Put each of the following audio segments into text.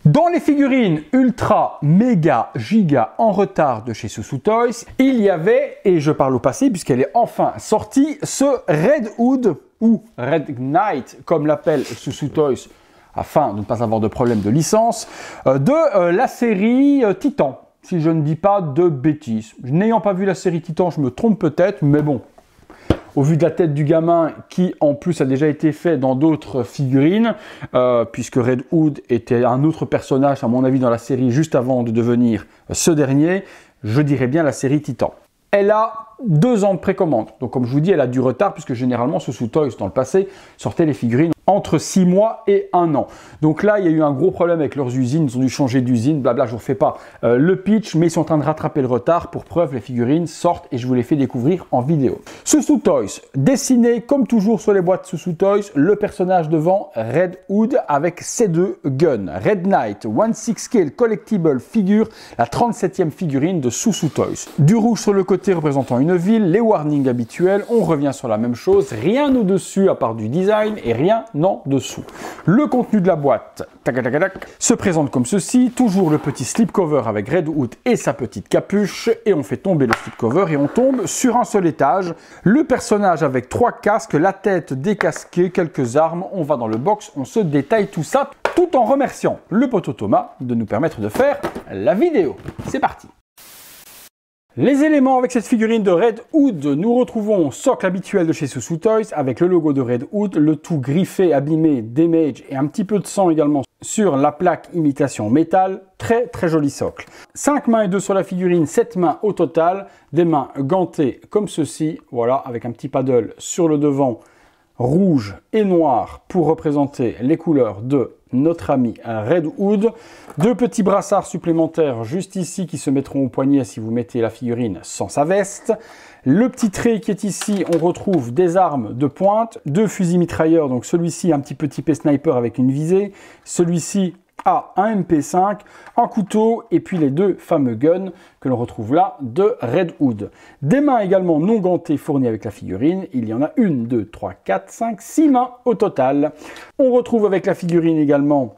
Dans les figurines ultra, méga, giga en retard de chez Soussou Toys, il y avait, et je parle au passé puisqu'elle est enfin sortie, ce Red Hood ou Red Knight comme l'appelle Soussou Toys afin de ne pas avoir de problème de licence, de la série Titan, si je ne dis pas de bêtises. N'ayant pas vu la série Titan, je me trompe peut-être, mais bon. Au vu de la tête du gamin, qui en plus a déjà été fait dans d'autres figurines, puisque Red Hood était un autre personnage, à mon avis, dans la série juste avant de devenir ce dernier, je dirais bien la série Titan. Elle a 2 ans de précommande, donc comme je vous dis, elle a du retard, puisque généralement Soussou Toys, dans le passé, sortait les figurines entre 6 mois et 1 an. Donc là, il y a eu un gros problème avec leurs usines, ils ont dû changer d'usine, blabla, je ne vous refais pas le pitch, mais ils sont en train de rattraper le retard. Pour preuve, les figurines sortent et je vous les fais découvrir en vidéo. Soussou Toys, dessiné comme toujours sur les boîtes Soussou Toys, le personnage devant Red Hood avec ses 2 guns. Red Knight, 1/6 scale collectible figure, la 37e figurine de Soussou Toys. Du rouge sur le côté représentant une ville, les warnings habituels, on revient sur la même chose, rien au-dessus à part du design et rien en dessous. Le contenu de la boîte se présente comme ceci, toujours le petit slipcover avec Red Hood et sa petite capuche, et on fait tomber le slipcover et on tombe sur un seul étage. Le personnage avec 3 casques, la tête décasquée, quelques armes, on va dans le box, on se détaille tout ça, tout en remerciant le poteau Thomas de nous permettre de faire la vidéo. C'est parti! Les éléments avec cette figurine de Red Hood, nous retrouvons socle habituel de chez Soussou Toys avec le logo de Red Hood, le tout griffé, abîmé, damage et un petit peu de sang également sur la plaque imitation métal. Très très joli socle. 5 mains et 2 sur la figurine, 7 mains au total, des mains gantées comme ceci, voilà, avec un petit paddle sur le devant rouge et noir pour représenter les couleurs de notre ami Red Hood. 2 petits brassards supplémentaires juste ici qui se mettront au poignet si vous mettez la figurine sans sa veste. Le petit trait qui est ici, on retrouve des armes de pointe, 2 fusils mitrailleurs, donc celui-ci un petit peu typé sniper avec une visée, celui-ci a un MP5, un couteau et puis les 2 fameux guns que l'on retrouve là de Red Hood. Des mains également non gantées fournies avec la figurine, il y en a 1, 2, 3, 4, 5, 6 mains au total. On retrouve avec la figurine également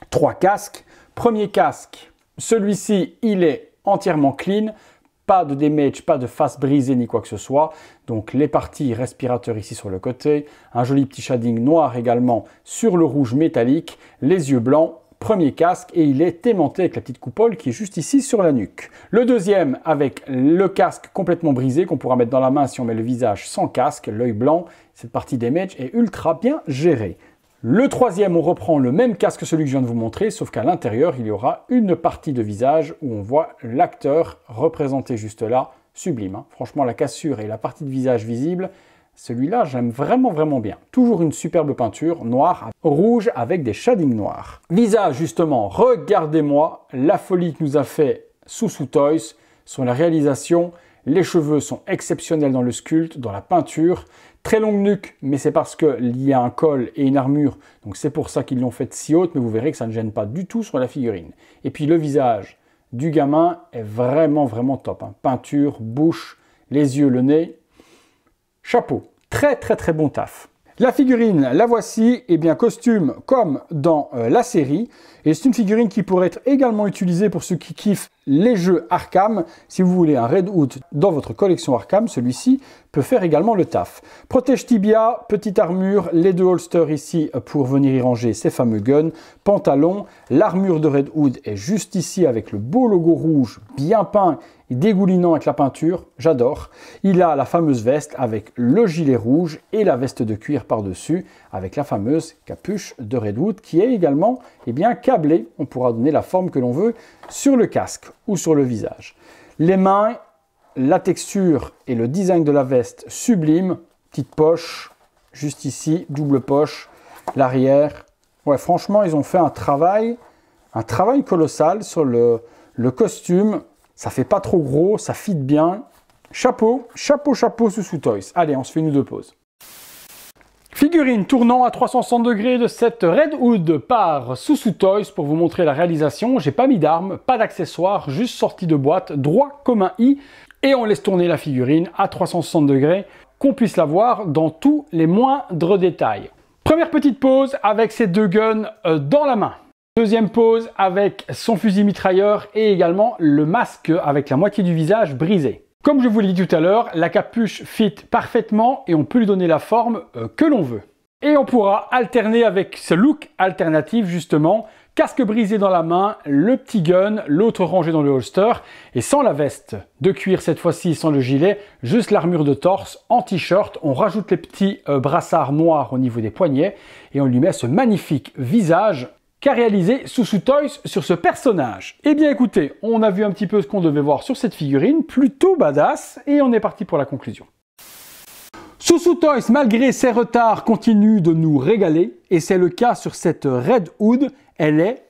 3 casques. Premier casque, celui-ci il est entièrement clean, pas de damage, pas de face brisée ni quoi que ce soit. Donc les parties respirateurs ici sur le côté, un joli petit shading noir également sur le rouge métallique, les yeux blancs. Premier casque et il est aimanté avec la petite coupole qui est juste ici sur la nuque. Le deuxième avec le casque complètement brisé qu'on pourra mettre dans la main si on met le visage sans casque, l'œil blanc. Cette partie damage est ultra bien gérée. Le troisième, on reprend le même casque que celui que je viens de vous montrer, sauf qu'à l'intérieur, il y aura une partie de visage où on voit l'acteur représenté juste là, sublime. Hein. Franchement, la cassure et la partie de visage visible, celui-là, j'aime vraiment bien. Toujours une superbe peinture, noire, rouge, avec des shadings noirs. Visage, justement, regardez-moi la folie que nous a fait Soussou Toys sur la réalisation. Les cheveux sont exceptionnels dans le sculpte, dans la peinture. Très longue nuque, mais c'est parce qu'il y a un col et une armure, donc c'est pour ça qu'ils l'ont faite si haute, mais vous verrez que ça ne gêne pas du tout sur la figurine. Et puis le visage du gamin est vraiment top. Hein. Peinture, bouche, les yeux, le nez. Chapeau, très bon taf. La figurine, la voici, et bien costume comme dans la série. Et c'est une figurine qui pourrait être également utilisée pour ceux qui kiffent les jeux Arkham. Si vous voulez un Red Hood dans votre collection Arkham, celui-ci peut faire également le taf. Protège tibia, petite armure, les 2 holsters ici pour venir y ranger ces fameux guns. Pantalon, l'armure de Red Hood est juste ici avec le beau logo rouge bien peint et dégoulinant avec la peinture, j'adore. Il a la fameuse veste avec le gilet rouge et la veste de cuir par-dessus avec la fameuse capuche de Red Hood qui est également câblée. On pourra donner la forme que l'on veut sur le casque ou sur le visage. Les mains, la texture et le design de la veste sublime. Petite poche, juste ici, double poche, l'arrière. Ouais, franchement, ils ont fait un travail colossal sur le costume. Ça fait pas trop gros, ça fit bien. Chapeau Soussou Toys. Allez, on se fait une ou 2 pauses. Figurine tournant à 360 degrés de cette Red Hood par Soussou Toys pour vous montrer la réalisation. J'ai pas mis d'armes, pas d'accessoires, juste sorti de boîte, droit comme un i. Et on laisse tourner la figurine à 360 degrés, qu'on puisse la voir dans tous les moindres détails. Première petite pause avec ces 2 guns dans la main. Deuxième pose avec son fusil mitrailleur et également le masque avec la moitié du visage brisé. Comme je vous l'ai dit tout à l'heure, la capuche fit parfaitement et on peut lui donner la forme que l'on veut. Et on pourra alterner avec ce look alternatif justement, casque brisé dans la main, le petit gun, l'autre rangé dans le holster et sans la veste de cuir cette fois-ci, sans le gilet, juste l'armure de torse en t-shirt. On rajoute les petits brassards noirs au niveau des poignets et on lui met ce magnifique visage qu'a réalisé Soussou Toys sur ce personnage. Eh bien écoutez, on a vu un petit peu ce qu'on devait voir sur cette figurine, plutôt badass, et on est parti pour la conclusion. Soussou Toys, malgré ses retards, continue de nous régaler, et c'est le cas sur cette Red Hood, elle est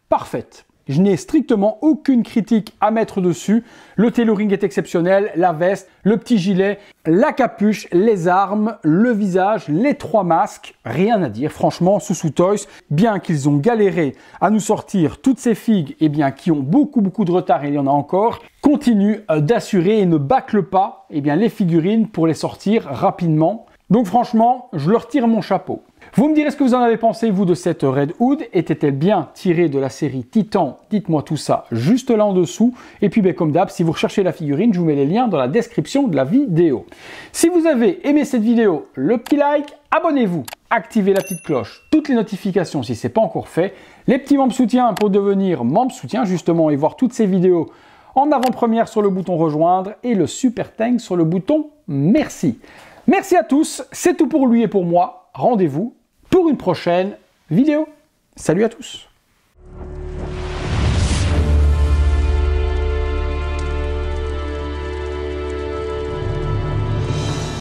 parfaite. Je n'ai strictement aucune critique à mettre dessus. Le tailoring est exceptionnel, la veste, le petit gilet, la capuche, les armes, le visage, les 3 masques. Rien à dire, franchement, Soussou Toys, bien qu'ils ont galéré à nous sortir toutes ces figues et bien qui ont beaucoup de retard, et il y en a encore, continuent d'assurer et ne bâclent pas les figurines pour les sortir rapidement. Donc franchement, je leur tire mon chapeau. Vous me direz ce que vous en avez pensé, vous, de cette Red Hood. Était-elle bien tirée de la série Titan? Dites-moi tout ça juste là en dessous. Et puis, comme d'hab, si vous recherchez la figurine, je vous mets les liens dans la description de la vidéo. Si vous avez aimé cette vidéo, le petit like, abonnez-vous, activez la petite cloche, toutes les notifications si ce n'est pas encore fait, les petits membres soutien pour devenir membre soutien justement et voir toutes ces vidéos en avant-première sur le bouton rejoindre et le super thanks sur le bouton merci. Merci à tous, c'est tout pour lui et pour moi. Rendez-vous pour une prochaine vidéo. Salut à tous!